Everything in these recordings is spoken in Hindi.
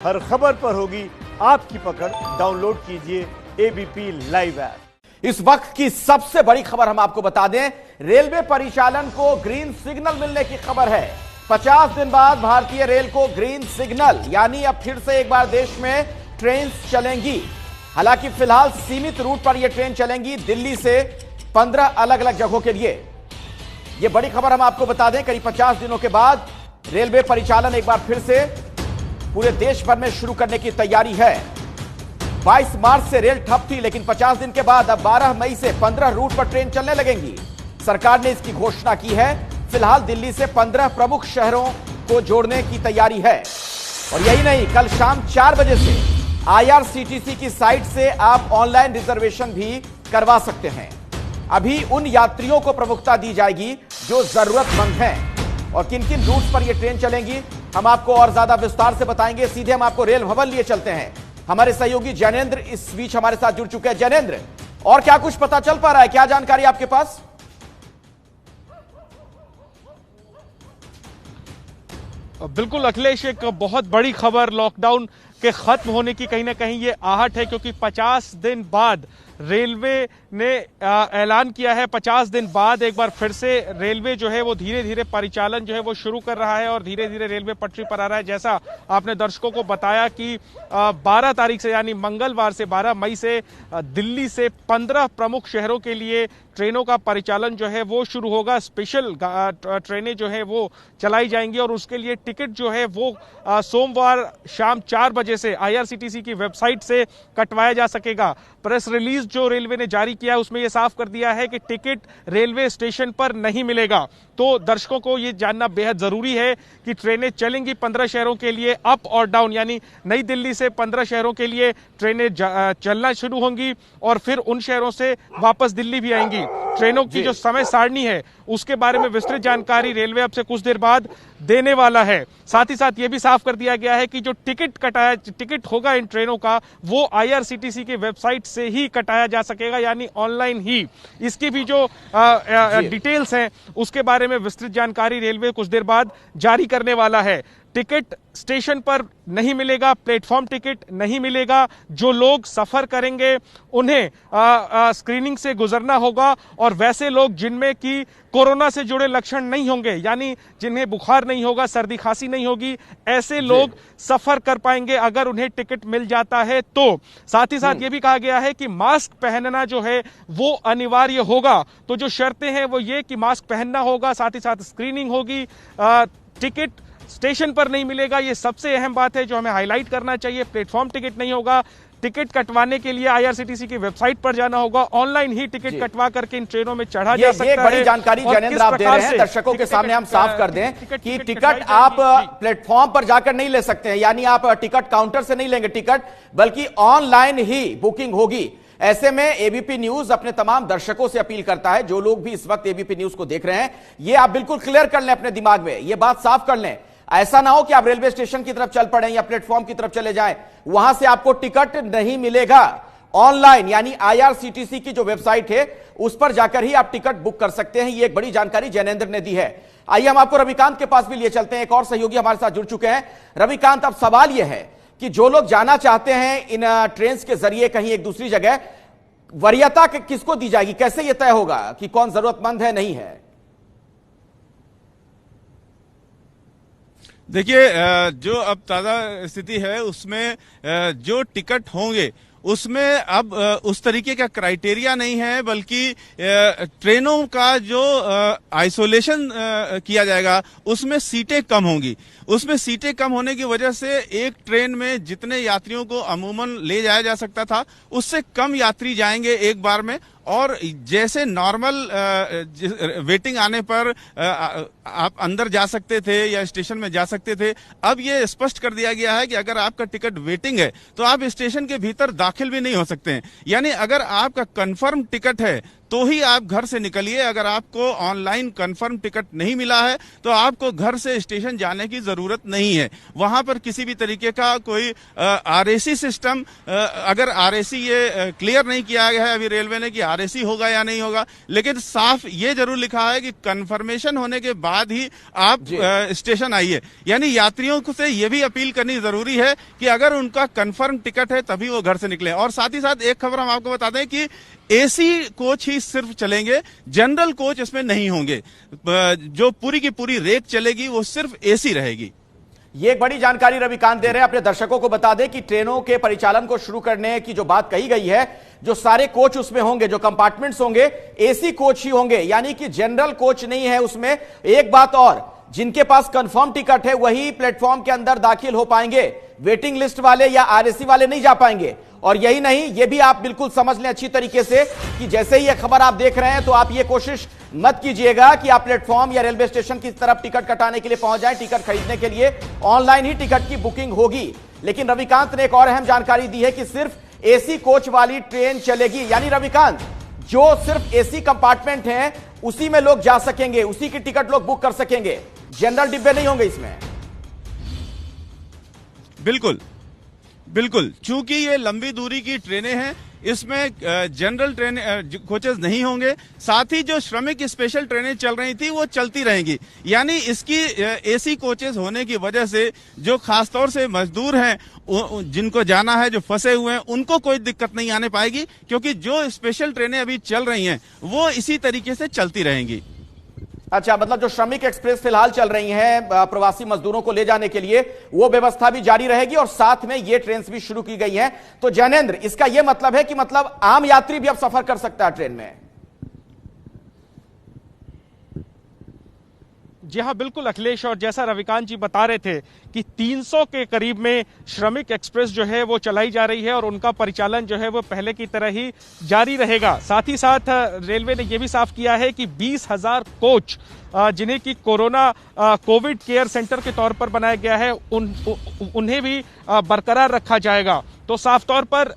हर खबर पर होगी आपकी पकड़। डाउनलोड कीजिए एबीपी लाइव ऐप। इस वक्त की सबसे बड़ी खबर हम आपको बता दें, रेलवे परिचालन को ग्रीन सिग्नल मिलने की खबर है। 50 दिन बाद भारतीय रेल को ग्रीन सिग्नल, यानी अब फिर से एक बार देश में ट्रेन चलेंगी। हालांकि फिलहाल सीमित रूट पर यह ट्रेन चलेंगी, दिल्ली से 15 अलग अलग जगहों के लिए। यह बड़ी खबर हम आपको बता दें, करीब 50 दिनों के बाद रेलवे परिचालन एक बार फिर से पूरे देश भर में शुरू करने की तैयारी है। 22 मार्च से रेल ठप थी, लेकिन 50 दिन के बाद अब 12 मई से 15 रूट पर ट्रेन चलने लगेंगी। सरकार ने इसकी घोषणा की है। फिलहाल दिल्ली से 15 प्रमुख शहरों को जोड़ने की तैयारी है। और यही नहीं, कल शाम 4 बजे से IRCTC की साइट से आप ऑनलाइन रिजर्वेशन भी करवा सकते हैं। अभी उन यात्रियों को प्रमुखता दी जाएगी जो जरूरतमंद हैं। और किन किन रूट्स पर यह ट्रेन चलेंगी हम आपको और ज्यादा विस्तार से बताएंगे। सीधे हम आपको रेल भवन लिए चलते हैं। हमारे सहयोगी जैनेंद्र इस बीच हमारे साथ जुड़ चुके हैं। जैनेंद्र, और क्या कुछ पता चल पा रहा है, क्या जानकारी आपके पास? बिल्कुल अखिलेश, एक बहुत बड़ी खबर लॉकडाउन के खत्म होने की कहीं ना कहीं ये आहट है, क्योंकि 50 दिन बाद रेलवे ने ऐलान किया है। 50 दिन बाद एक बार फिर से रेलवे जो है वो धीरे धीरे परिचालन जो है वो शुरू कर रहा है और धीरे धीरे रेलवे पटरी पर आ रहा है। जैसा आपने दर्शकों को बताया कि 12 तारीख से, यानी मंगलवार से 12 मई से दिल्ली से 15 प्रमुख शहरों के लिए ट्रेनों का परिचालन जो है वो शुरू होगा। स्पेशल ट्रेनें जो है वो चलाई जाएंगी और उसके लिए टिकट जो है वो सोमवार शाम 4 बजे से IRCTC की वेबसाइट से कटवाया जा सकेगा। प्रेस रिलीज जो रेलवे ने जारी किया है उसमें यह साफ कर दिया है कि टिकट रेलवे स्टेशन पर नहीं मिलेगा। तो दर्शकों को यह जानना बेहद जरूरी है कि ट्रेनें चलेंगी 15 शहरों के लिए अप और डाउन, यानी नई दिल्ली से 15 शहरों के लिए ट्रेनें चलना शुरू होंगी और फिर उन शहरों से वापस दिल्ली भी आएंगी। ट्रेनों की जो समय सारणी है उसके बारे में विस्तृत जानकारी रेलवे अब से कुछ देर बाद देने वाला है। साथ ही साथ यह भी साफ कर दिया गया है कि जो टिकट होगा इन ट्रेनों का वो IRCTC की वेबसाइट से ही कटाया जा सकेगा, यानी ऑनलाइन ही। इसकी भी जो डिटेल्स हैं उसके बारे में विस्तृत जानकारी रेलवे कुछ देर बाद जारी करने वाला है। टिकट स्टेशन पर नहीं मिलेगा, प्लेटफॉर्म टिकट नहीं मिलेगा। जो लोग सफर करेंगे उन्हें स्क्रीनिंग से गुजरना होगा और वैसे लोग जिनमें कि कोरोना से जुड़े लक्षण नहीं होंगे, यानी जिन्हें बुखार नहीं होगा, सर्दी खांसी नहीं होगी, ऐसे लोग सफर कर पाएंगे अगर उन्हें टिकट मिल जाता है तो। साथ ही साथ यह भी कहा गया है कि मास्क पहनना जो है वो अनिवार्य होगा। तो जो शर्तें हैं वो ये कि मास्क पहनना होगा, साथ ही साथ स्क्रीनिंग होगी, टिकट स्टेशन पर नहीं मिलेगा। ये सबसे अहम बात है जो हमें हाईलाइट करना चाहिए। प्लेटफॉर्म टिकट नहीं होगा। टिकट कटवाने के लिए IRCTC की वेबसाइट पर जाना होगा। ऑनलाइन ही टिकट कटवा करके इन ट्रेनों में चढ़ा जा सकता है। ये बड़ी जानकारी जैनेंद्र आप दे रहे हैं। दर्शकों के सामने हम साफ कर दें कि टिकट आप प्लेटफॉर्म पर जाकर नहीं ले सकते हैं, यानी आप टिकट काउंटर से नहीं लेंगे टिकट, बल्कि ऑनलाइन ही बुकिंग होगी। ऐसे में एबीपी न्यूज अपने तमाम दर्शकों से अपील करता है, जो लोग भी इस वक्त एबीपी न्यूज को देख रहे हैं, ये आप बिल्कुल क्लियर कर लें अपने दिमाग में, ये बात साफ कर लें। ऐसा ना हो कि आप रेलवे स्टेशन की तरफ चल पड़े या प्लेटफॉर्म की तरफ चले जाएं, वहां से आपको टिकट नहीं मिलेगा। ऑनलाइन, यानी IRCTC की जो वेबसाइट है उस पर जाकर ही आप टिकट बुक कर सकते हैं। ये एक बड़ी जानकारी जैनेंद्र ने दी है। आइए हम आपको रविकांत के पास भी लिए चलते हैं। एक और सहयोगी हमारे साथ जुड़ चुके हैं। रविकांत, अब सवाल यह है कि जो लोग जाना चाहते हैं इन ट्रेन के जरिए कहीं एक दूसरी जगह, वरीयता किसको दी जाएगी? कैसे यह तय होगा कि कौन जरूरतमंद है, नहीं है? देखिए, जो अब ताज़ा स्थिति है उसमें जो टिकट होंगे उसमें अब उस तरीके का क्राइटेरिया नहीं है, बल्कि ट्रेनों का जो आइसोलेशन किया जाएगा उसमें सीटें कम होंगी। उसमें सीटें कम होने की वजह से एक ट्रेन में जितने यात्रियों को अमूमन ले जाया जा सकता था उससे कम यात्री जाएंगे एक बार में। और जैसे नॉर्मल वेटिंग आने पर आप अंदर जा सकते थे या स्टेशन में जा सकते थे, अब ये स्पष्ट कर दिया गया है कि अगर आपका टिकट वेटिंग है तो आप स्टेशन के भीतर दाखिल भी नहीं हो सकते हैं। यानी अगर आपका कंफर्म टिकट है तो ही आप घर से निकलिए। अगर आपको ऑनलाइन कंफर्म टिकट नहीं मिला है तो आपको घर से स्टेशन जाने की जरूरत नहीं है। वहां पर किसी भी तरीके का कोई आरएसी सिस्टम, अगर आरएसी ये क्लियर नहीं किया गया है अभी रेलवे ने कि आरएसी होगा या नहीं होगा, लेकिन साफ ये जरूर लिखा है कि कंफर्मेशन होने के बाद ही आप स्टेशन आइए। यानी यात्रियों से ये भी अपील करनी जरूरी है कि अगर उनका कंफर्म टिकट है तभी वो घर से निकले। और साथ ही साथ एक खबर हम आपको बता दें कि एसी कोच ही सिर्फ चलेंगे, जनरल कोच इसमें नहीं होंगे। जो पूरी की पूरी रेक चलेगी वो सिर्फ एसी रहेगी। ये एक बड़ी जानकारी रविकांत दे रहे हैं। अपने दर्शकों को बता दें कि ट्रेनों के परिचालन को शुरू करने की जो बात कही गई है, जो सारे कोच उसमें होंगे, जो कंपार्टमेंट्स होंगे, एसी कोच ही होंगे, यानी कि जनरल कोच नहीं है उसमें। एक बात और, जिनके पास कंफर्म टिकट है वही प्लेटफॉर्म के अंदर दाखिल हो पाएंगे, वेटिंग लिस्ट वाले या आरएसी वाले नहीं जा पाएंगे। और यही नहीं, ये भी आप बिल्कुल समझ लें अच्छी तरीके से कि जैसे ही ये खबर आप देख रहे हैं तो आप ये कोशिश मत कीजिएगा कि आप प्लेटफॉर्म या रेलवे स्टेशन की तरफ टिकट कटाने के लिए पहुंच जाएं। टिकट खरीदने के लिए ऑनलाइन ही टिकट की बुकिंग होगी। लेकिन रविकांत ने एक और अहम जानकारी दी है कि सिर्फ एसी कोच वाली ट्रेन चलेगी। यानी रविकांत, जो सिर्फ एसी कंपार्टमेंट है उसी में लोग जा सकेंगे, उसी की टिकट लोग बुक कर सकेंगे, जनरल डिब्बे नहीं होंगे इसमें। बिल्कुल बिल्कुल, चूंकि ये लंबी दूरी की ट्रेनें हैं, इसमें जनरल ट्रेन कोचेस नहीं होंगे। साथ ही जो श्रमिक स्पेशल ट्रेनें चल रही थी वो चलती रहेंगी। यानी इसकी एसी कोचेस होने की वजह से जो खासतौर से मजदूर हैं, जिनको जाना है, जो फंसे हुए हैं, उनको कोई दिक्कत नहीं आने पाएगी, क्योंकि जो स्पेशल ट्रेनें अभी चल रही हैं वो इसी तरीके से चलती रहेंगी। अच्छा, मतलब जो श्रमिक एक्सप्रेस फिलहाल चल रही हैं प्रवासी मजदूरों को ले जाने के लिए, वो व्यवस्था भी जारी रहेगी और साथ में ये ट्रेन भी शुरू की गई हैं। तो जैनेंद्र, इसका यह मतलब है कि मतलब आम यात्री भी अब सफर कर सकता है ट्रेन में? जी हाँ, बिल्कुल अखिलेश, और जैसा रविकांत जी बता रहे थे कि 300 के करीब में श्रमिक एक्सप्रेस जो है वो चलाई जा रही है और उनका परिचालन जो है वो पहले की तरह ही जारी रहेगा। साथ ही साथ रेलवे ने यह भी साफ किया है कि 20,000 कोच जिन्हें कि कोविड केयर सेंटर के तौर पर बनाया गया है, उन्हें भी बरकरार रखा जाएगा। तो साफ तौर पर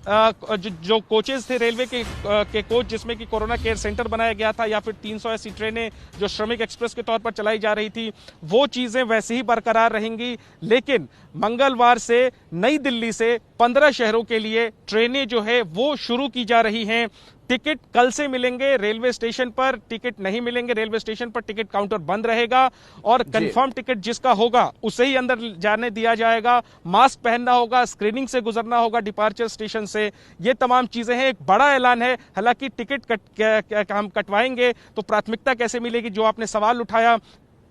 जो कोचेस थे रेलवे के कोच, जिसमें कि कोरोना केयर सेंटर बनाया गया था, या फिर 300 ऐसी ट्रेनें जो श्रमिक एक्सप्रेस के तौर पर चलाई जा रही थी, वो चीजें वैसे ही बरकरार रहेंगी। लेकिन मंगलवार से नई दिल्ली से 15 शहरों के लिए ट्रेनें जो है वो शुरू की जा रही हैं। टिकट कल से मिलेंगे, रेलवे स्टेशन पर टिकट नहीं मिलेंगे, रेलवे स्टेशन पर टिकट काउंटर बंद रहेगा और कंफर्म टिकट जिसका होगा उसे ही अंदर जाने दिया जाएगा। मास्क पहनना होगा, स्क्रीनिंग से गुजरना होगा डिपार्चर स्टेशन से। ये तमाम चीजें हैं। एक बड़ा ऐलान है, हालांकि टिकट हम कटवाएंगे तो प्राथमिकता कैसे मिलेगी, जो आपने सवाल उठाया,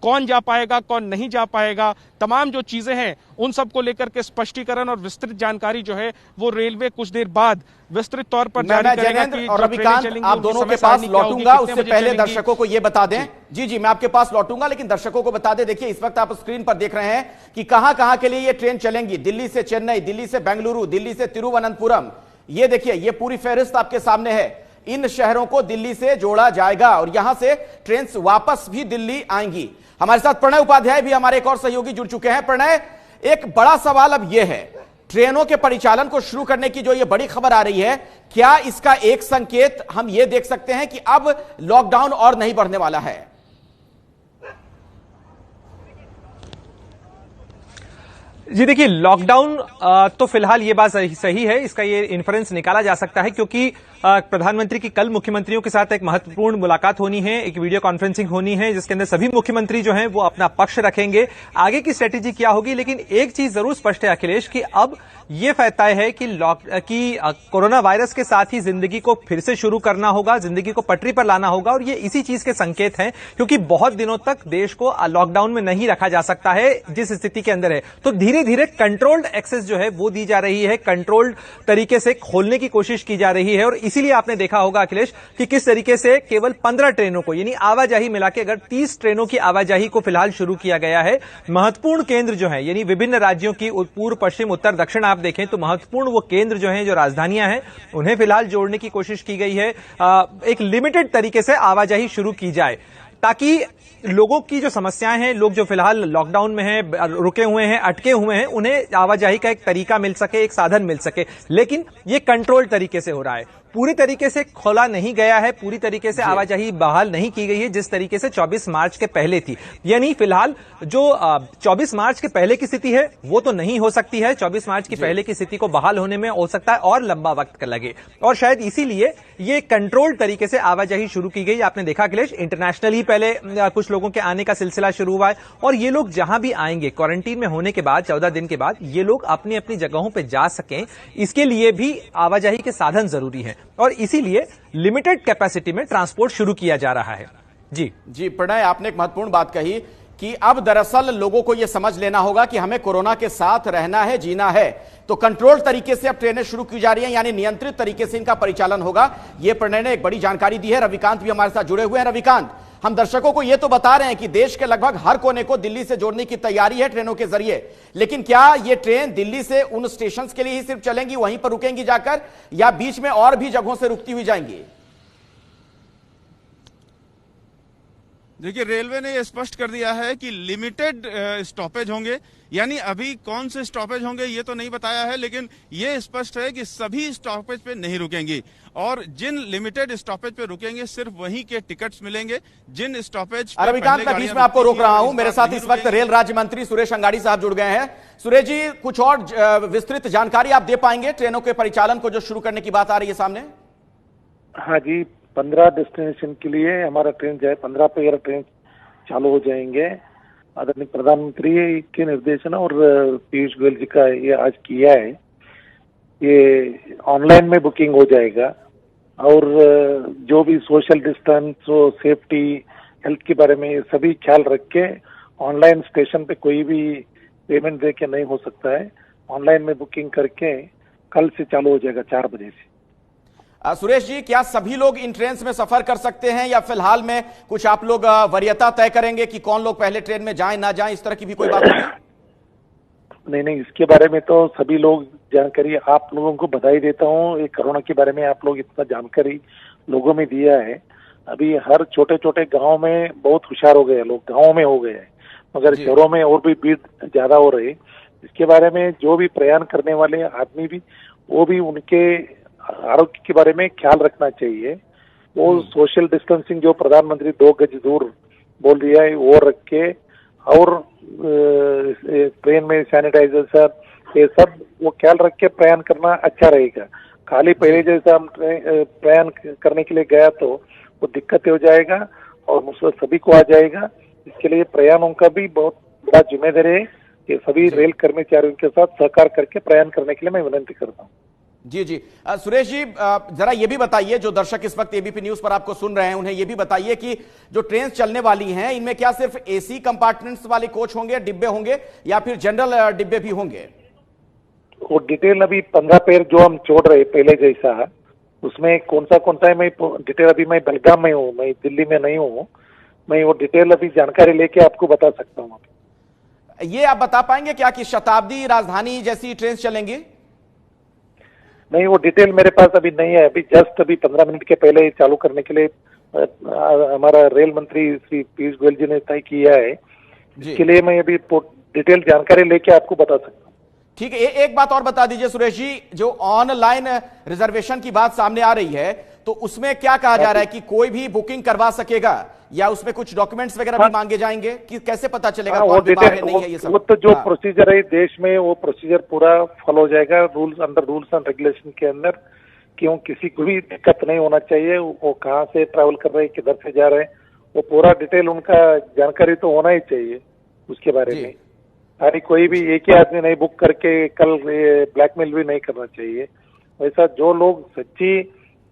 कौन जा पाएगा, कौन नहीं जा पाएगा, तमाम जो चीजें हैं उन सब को लेकर के स्पष्टीकरण और विस्तृत जानकारी जो है वो रेलवे कुछ देर बाद विस्तृत तौर पर जारी करेगा। कि और रविकांत, आप दोनों के पास लौटूंगा, उससे पहले दर्शकों को यह बता दें, जी मैं आपके पास लौटूंगा, लेकिन दर्शकों को बता दें, देखिए इस वक्त आप स्क्रीन पर देख रहे हैं कि कहां के लिए ये ट्रेन चलेंगी। दिल्ली से चेन्नई, दिल्ली से बेंगलुरु, दिल्ली से तिरुवनंतपुरम। ये देखिए, ये पूरी फहरिस्त आपके सामने है। इन शहरों को दिल्ली से जोड़ा जाएगा और यहां से ट्रेन वापस भी दिल्ली आएंगी। हमारे साथ प्रणय उपाध्याय भी, हमारे एक और सहयोगी, जुड़ चुके हैं। प्रणय, एक बड़ा सवाल अब यह है, ट्रेनों के परिचालन को शुरू करने की जो ये बड़ी खबर आ रही है, क्या इसका एक संकेत हम ये देख सकते हैं कि अब लॉकडाउन और नहीं बढ़ने वाला है? जी देखिए, लॉकडाउन तो फिलहाल ये बात सही है, इसका ये इन्फरेंस निकाला जा सकता है, क्योंकि प्रधानमंत्री की कल मुख्यमंत्रियों के साथ एक महत्वपूर्ण मुलाकात होनी है, एक वीडियो कॉन्फ्रेंसिंग होनी है, जिसके अंदर सभी मुख्यमंत्री जो हैं वो अपना पक्ष रखेंगे। आगे की स्ट्रेटेजी क्या होगी, लेकिन एक चीज जरूर स्पष्ट है अखिलेश, कि अब ये तय है कि कोरोना वायरस के साथ ही जिंदगी को फिर से शुरू करना होगा, जिंदगी को पटरी पर लाना होगा, और ये इसी चीज के संकेत हैं, क्योंकि बहुत दिनों तक देश को लॉकडाउन में नहीं रखा जा सकता है जिस स्थिति के अंदर है। तो धीरे धीरे कंट्रोल्ड एक्सेस जो है वो दी जा रही है, कंट्रोल्ड तरीके से खोलने की कोशिश की जा रही है। और इसीलिए आपने देखा होगा अखिलेश कि किस तरीके से केवल 15 ट्रेनों को, यानी आवाजाही मिला के अगर 30 ट्रेनों की आवाजाही को फिलहाल शुरू किया गया है। महत्वपूर्ण केंद्र जो है, यानी विभिन्न राज्यों की पूर्व, पश्चिम, उत्तर, दक्षिण आप देखें तो महत्वपूर्ण वो केंद्र जो हैं, जो राजधानियां हैं, उन्हें फिलहाल जोड़ने की कोशिश की गई है। एक लिमिटेड तरीके से आवाजाही शुरू की जाए, ताकि लोगों की जो समस्याएं हैं, लोग जो फिलहाल लॉकडाउन में हैं, रुके हुए हैं, अटके हुए हैं, उन्हें आवाजाही का एक तरीका मिल सके, एक साधन मिल सके। लेकिन ये कंट्रोल तरीके से हो रहा है, पूरी तरीके से खोला नहीं गया है, पूरी तरीके से आवाजाही बहाल नहीं की गई है जिस तरीके से 24 मार्च के पहले थी। यानी फिलहाल जो 24 मार्च के पहले की स्थिति है वो तो नहीं हो सकती है। 24 मार्च की पहले की स्थिति को बहाल होने में हो सकता है और लंबा वक्त लगे, और शायद इसीलिए ये कंट्रोल तरीके से आवाजाही शुरू की गई। आपने देखा अखिलेश, इंटरनेशनली पहले कुछ लोगों के आने का सिलसिला शुरू हुआ है, और ये लोग जहां भी आएंगे क्वारंटीन में होने के बाद 14 दिन के बाद ये लोग अपनी अपनी जगहों पर जा सकें, इसके लिए भी आवाजाही के साधन जरूरी है, और इसीलिए लिमिटेड कैपेसिटी में ट्रांसपोर्ट शुरू किया जा रहा है। जी प्रणय, आपने एक महत्वपूर्ण बात कही कि अब दरअसल लोगों को यह समझ लेना होगा कि हमें कोरोना के साथ रहना है, जीना है। तो कंट्रोल तरीके से अब ट्रेनें शुरू की जा रही हैं, यानी नियंत्रित तरीके से इनका परिचालन होगा। यह प्रणय ने एक बड़ी जानकारी दी है। रविकांत भी हमारे साथ जुड़े हुए हैं। रविकांत, हम दर्शकों को यह तो बता रहे हैं कि देश के लगभग हर कोने को दिल्ली से जोड़ने की तैयारी है ट्रेनों के जरिए, लेकिन क्या ये ट्रेन दिल्ली से उन स्टेशन के लिए ही सिर्फ चलेंगी, वहीं पर रुकेंगी जाकर, या बीच में और भी जगहों से रुकती हुई जाएंगी? देखिए, रेलवे ने यह स्पष्ट कर दिया है कि लिमिटेड स्टॉपेज होंगे, यानी अभी कौन से स्टॉपेज होंगे ये तो नहीं बताया है, लेकिन यह स्पष्ट है कि सभी स्टॉपेज पे नहीं रुकेंगी, और जिन लिमिटेड स्टॉपेज पे रुकेंगे सिर्फ वहीं के टिकट्स मिलेंगे। जिन स्टॉपेज रविकांत, मैं बीच में आपको रोक रहा हूं। मेरे साथ इस वक्त रेल राज्य मंत्री सुरेश अंगाड़ी साहब जुड़ गए हैं। सुरेश जी, कुछ और विस्तृत जानकारी आप दे पाएंगे ट्रेनों के परिचालन को जो शुरू करने की बात आ रही है सामने? हाँ जी, 15 डेस्टिनेशन के लिए हमारा ट्रेन जो है 15 पैसेंजर ट्रेन चालू हो जाएंगे। आदरणीय प्रधानमंत्री के निर्देशन और पीयूष गोयल जी का ये आज किया है। ये ऑनलाइन में बुकिंग हो जाएगा, और जो भी सोशल डिस्टेंस, सेफ्टी, हेल्थ के बारे में सभी ख्याल रख के ऑनलाइन स्टेशन पे कोई भी पेमेंट दे के नहीं हो सकता है। ऑनलाइन में बुकिंग करके कल से चालू हो जाएगा 4 बजे से। सुरेश जी, क्या सभी लोग इन ट्रेन में सफर कर सकते हैं, या फिलहाल में कुछ आप लोग वरीयता तय करेंगे कि कौन लोग पहले ट्रेन में जाएं ना जाएं, इस तरह की भी कोई बात नहीं? नहीं, इसके बारे में तो सभी लोग जानकारी, आप लोगों को बधाई देता हूँ। ये कोरोना के बारे में आप लोग इतना जानकारी लोगों में दिया है। अभी हर छोटे छोटे गांव में बहुत होशियार हो गए लोग, गाँव में हो गए हैं, मगर शहरों में और भी भीड़ ज्यादा हो रही। इसके बारे में जो भी प्रयाण करने वाले आदमी भी, वो भी उनके आरोग्य के बारे में ख्याल रखना चाहिए। वो सोशल डिस्टेंसिंग जो प्रधानमंत्री 2 गज दूर बोल दिया है वो रख के, और ट्रेन में सैनिटाइजर, ये सब वो ख्याल रख के प्रयाण करना अच्छा रहेगा। खाली पहले जैसा हम प्रयाण करने के लिए गया तो वो दिक्कत हो जाएगा और मुझसे सभी को आ जाएगा। इसके लिए प्रयाणों का भी बहुत बड़ा जिम्मेदारी है कि सभी रेल कर्मचारियों के साथ सहकार करके प्रयाण करने के लिए मैं विनती करता हूँ। जी सुरेश जी, जरा ये भी बताइए, जो दर्शक इस वक्त एबीपी न्यूज पर आपको सुन रहे हैं, उन्हें ये भी बताइए कि जो ट्रेन चलने वाली हैं, इनमें क्या सिर्फ एसी कंपार्टमेंट्स वाले कोच होंगे, डिब्बे होंगे, या फिर जनरल डिब्बे भी होंगे? वो डिटेल अभी 15 पैर जो हम छोड़ रहे पहले जैसा, उसमें कौन सा है, मैं डिटेल अभी, मैं बेलगाम में हूँ, मैं दिल्ली में नहीं हूँ। मैं वो डिटेल अभी जानकारी लेके आपको बता सकता हूँ। ये आप बता पाएंगे क्या कि शताब्दी, राजधानी जैसी ट्रेन चलेंगी? नहीं, वो डिटेल मेरे पास अभी नहीं है। अभी जस्ट अभी 15 मिनट के पहले चालू करने के लिए हमारा रेल मंत्री श्री पीयूष गोयल जी ने तय किया है। इसके लिए मैं अभी डिटेल जानकारी लेके आपको बता सकता हूँ। ठीक है, एक बात और बता दीजिए सुरेश जी, जो ऑनलाइन रिजर्वेशन की बात सामने आ रही है, तो उसमें क्या कहा जा रहा है कि कोई भी बुकिंग करवा सकेगा, या उसमें कुछ डॉक्यूमेंट्स वगैरह भी मांगे जाएंगे, कि कैसे पता चलेगा कौन बीमार है, नहीं है, ये सब? वो तो जो प्रोसीजर है देश में, वो प्रोसीजर पूरा फॉलो हो जाएगा अंडर रूल्स एंड रेगुलेशन के अंदर। क्यों किसी को भी दिक्कत नहीं होना चाहिए। वो कहाँ से ट्रैवल कर रहे हैं, किधर से जा रहे हैं, वो पूरा डिटेल उनका जानकारी तो होना ही चाहिए उसके बारे में। अरे कोई भी एक ही आदमी नहीं बुक करके कल ब्लैकमेल भी नहीं करना चाहिए। वैसा जो लोग सच्ची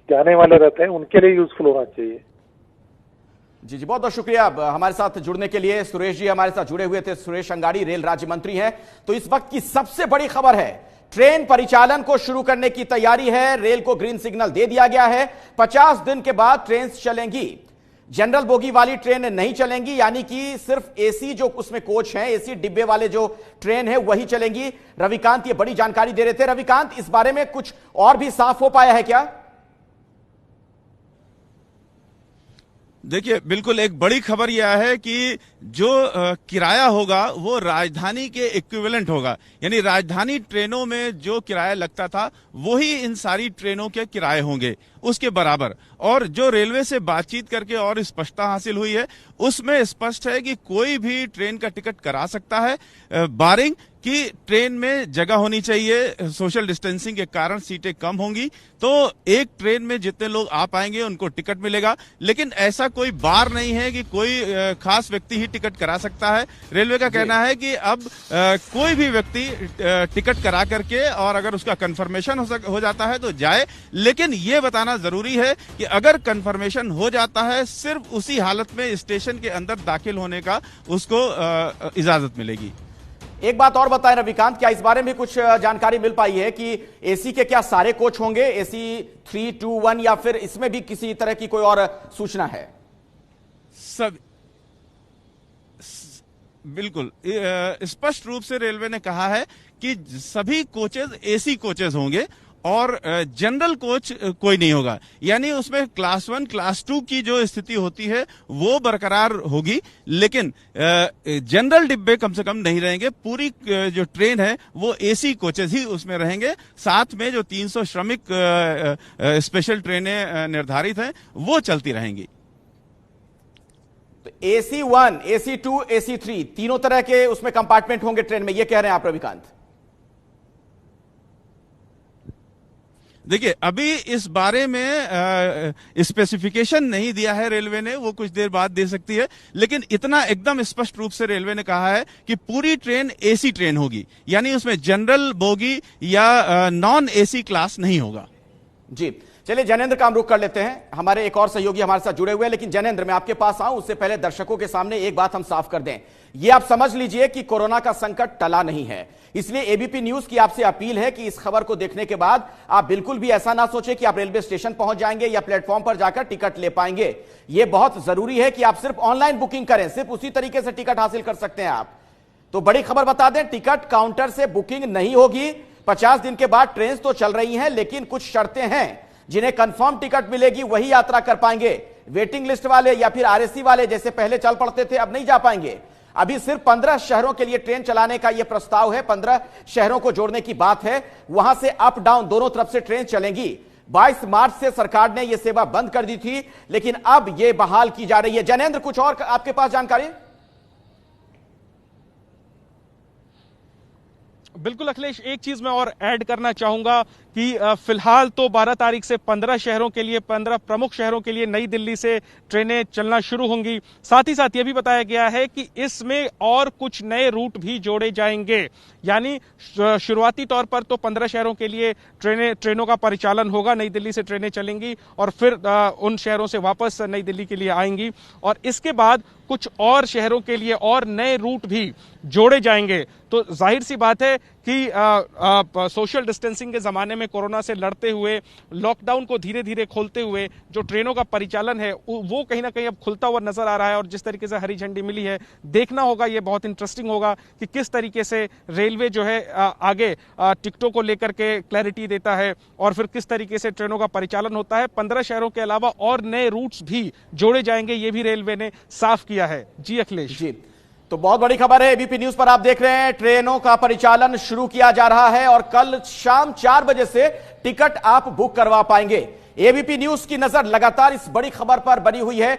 जाने वाले रहते हैं उनके लिए यूजफुल होना चाहिए। जी बहुत बहुत शुक्रिया हमारे साथ जुड़ने के लिए। सुरेश जी हमारे साथ जुड़े हुए थे। सुरेश अंगाड़ी रेल राज्य मंत्री हैं। तो इस वक्त की सबसे बड़ी खबर है, ट्रेन परिचालन को शुरू करने की तैयारी है। रेल को ग्रीन सिग्नल दे दिया गया है। 50 दिन के बाद ट्रेन चलेंगी। जनरल बोगी वाली ट्रेन नहीं चलेंगी, यानी कि सिर्फ एसी जो उसमें कोच हैं, एसी डिब्बे वाले जो ट्रेन है वही चलेंगी। रविकांत ये बड़ी जानकारी दे रहे थे। रविकांत, इस बारे में कुछ और भी साफ हो पाया है क्या? देखिए, बिल्कुल एक बड़ी खबर यह है कि जो किराया होगा वो राजधानी के इक्विवेलेंट होगा, यानी राजधानी ट्रेनों में जो किराया लगता था वही इन सारी ट्रेनों के किराए होंगे, उसके बराबर। और जो रेलवे से बातचीत करके और स्पष्टता हासिल हुई है उसमें स्पष्ट है कि कोई भी ट्रेन का टिकट करा सकता है, बारिंग कि ट्रेन में जगह होनी चाहिए, सोशल डिस्टेंसिंग के कारण सीटें कम होंगी, तो एक ट्रेन में जितने लोग आ पाएंगे उनको टिकट मिलेगा। लेकिन ऐसा कोई बार नहीं है कि कोई खास व्यक्ति ही टिकट करा सकता है। रेलवे का कहना है कि अब कोई भी व्यक्ति टिकट करा करके और अगर उसका कंफर्मेशन हो जाता है तो जाए, लेकिन ये बताना जरूरी है कि अगर कंफर्मेशन हो जाता है सिर्फ उसी हालत में स्टेशन के अंदर दाखिल होने का उसको इजाजत मिलेगी। एक बात और बताएं रविकांत, क्या इस बारे में कुछ जानकारी मिल पाई है कि एसी के क्या सारे कोच होंगे, एसी 3, 2, 1, या फिर इसमें भी किसी तरह की कोई और सूचना है? सब बिल्कुल स्पष्ट रूप से रेलवे ने कहा है कि सभी कोचेज एसी कोचेज होंगे और जनरल कोच कोई नहीं होगा, यानी उसमें क्लास 1, क्लास 2 की जो स्थिति होती है वो बरकरार होगी, लेकिन जनरल डिब्बे कम से कम नहीं रहेंगे। पूरी जो ट्रेन है वो एसी कोचेज ही उसमें रहेंगे। साथ में जो 300 श्रमिक स्पेशल ट्रेनें निर्धारित हैं वो चलती रहेंगी। तो एसी 1, एसी 2, एसी 3 तीनों तरह के उसमें कंपार्टमेंट होंगे ट्रेन में, ये कह रहे हैं आप रविकांत? देखिए, अभी इस बारे में स्पेसिफिकेशन नहीं दिया है रेलवे ने, वो कुछ देर बाद दे सकती है, लेकिन इतना एकदम स्पष्ट रूप से रेलवे ने कहा है कि पूरी ट्रेन एसी ट्रेन होगी, यानी उसमें जनरल बोगी या नॉन एसी क्लास नहीं होगा। जी चलिए, जैनेंद्र का हम रुख कर लेते हैं, हमारे एक और सहयोगी हमारे साथ जुड़े हुए हैं। लेकिन जैनेंद्र, मैं आपके पास आऊं उससे पहले दर्शकों के सामने एक बात हम साफ कर दें। ये आप समझ लीजिए कि कोरोना का संकट टला नहीं है, इसलिए एबीपी न्यूज की आपसे अपील है कि इस खबर को देखने के बाद आप बिल्कुल भी ऐसा ना सोचें कि आप रेलवे स्टेशन पहुंच जाएंगे या प्लेटफॉर्म पर जाकर टिकट ले पाएंगे। यह बहुत जरूरी है कि आप सिर्फ ऑनलाइन बुकिंग करें, सिर्फ उसी तरीके से टिकट हासिल कर सकते हैं आप। तो बड़ी खबर बता दें, टिकट काउंटर से बुकिंग नहीं होगी। 50 दिन के बाद ट्रेन तो चल रही हैं, लेकिन कुछ शर्तें हैं। जिन्हें कंफर्म टिकट मिलेगी वही यात्रा कर पाएंगे। वेटिंग लिस्ट वाले या फिर आरएसी वाले जैसे पहले चल पड़ते थे, अब नहीं जा पाएंगे। अभी सिर्फ 15 शहरों के लिए ट्रेन चलाने का यह प्रस्ताव है, 15 शहरों को जोड़ने की बात है। वहां से अप डाउन दोनों तरफ से ट्रेन चलेंगी। 22 मार्च से सरकार ने यह सेवा बंद कर दी थी, लेकिन अब यह बहाल की जा रही है। जैनेंद्र, कुछ और आपके पास जानकारी? बिल्कुल अखिलेश, एक चीज मैं और ऐड करना चाहूंगा कि फिलहाल तो 12 तारीख से 15 शहरों के लिए, 15 प्रमुख शहरों के लिए नई दिल्ली से ट्रेनें चलना शुरू होंगी। साथ ही साथ यह भी बताया गया है कि इसमें और कुछ नए रूट भी जोड़े जाएंगे, यानी शुरुआती तौर पर तो 15 शहरों के लिए ट्रेनों का परिचालन होगा, नई दिल्ली से ट्रेनें चलेंगी और फिर उन शहरों से वापस नई दिल्ली के लिए आएंगी, और इसके बाद कुछ और शहरों के लिए और नए रूट भी जोड़े जाएंगे। तो जाहिर सी बात है कि सोशल डिस्टेंसिंग के जमाने में, कोरोना से लड़ते हुए, लॉकडाउन को धीरे धीरे खोलते हुए जो ट्रेनों का परिचालन है वो कहीं ना कहीं अब खुलता हुआ नजर आ रहा है। और जिस तरीके से हरी झंडी मिली है, देखना होगा, ये बहुत इंटरेस्टिंग होगा कि किस तरीके से रेलवे जो है आगे टिकटों को लेकर के क्लैरिटी देता है और फिर किस तरीके से ट्रेनों का परिचालन होता है। 15 शहरों के अलावा और नए रूट्स भी जोड़े जाएंगे, ये भी रेलवे ने साफ किया है। जी अखिलेश। जी, तो बहुत बड़ी खबर है, एबीपी न्यूज पर आप देख रहे हैं। ट्रेनों का परिचालन शुरू किया जा रहा है और कल शाम 4 बजे से टिकट आप बुक करवा पाएंगे। एबीपी न्यूज की नजर लगातार इस बड़ी खबर पर बनी हुई है।